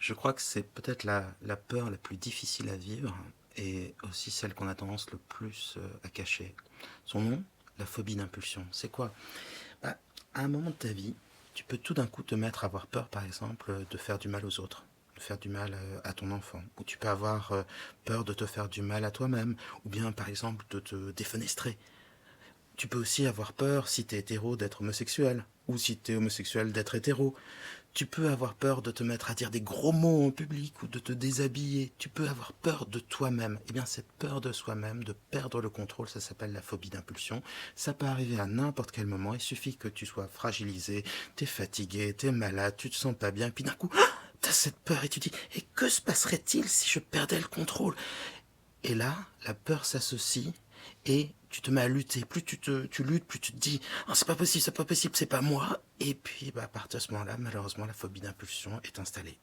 Je crois que c'est peut-être la peur la plus difficile à vivre et aussi celle qu'on a tendance le plus à cacher. Son nom, la phobie d'impulsion. C'est quoi? Bah, à un moment de ta vie, tu peux tout d'un coup te mettre à avoir peur, par exemple, de faire du mal aux autres, de faire du mal à ton enfant, ou tu peux avoir peur de te faire du mal à toi-même, ou bien, par exemple, de te défenestrer. Tu peux aussi avoir peur, si t'es hétéro, d'être homosexuel, ou si t'es homosexuel, d'être hétéro. Tu peux avoir peur de te mettre à dire des gros mots en public ou de te déshabiller. Tu peux avoir peur de toi-même. Eh bien, cette peur de soi-même, de perdre le contrôle, ça s'appelle la phobie d'impulsion. Ça peut arriver à n'importe quel moment. Il suffit que tu sois fragilisé, t'es fatigué, t'es malade, tu te sens pas bien, puis d'un coup, t'as cette peur et tu dis, et que se passerait-il si je perdais le contrôle? Et là, la peur s'associe et tu te mets à lutter. Plus tu luttes, plus tu te dis oh, c'est pas possible, c'est pas moi. Et puis, bah, à partir de ce moment-là, malheureusement, la phobie d'impulsion est installée.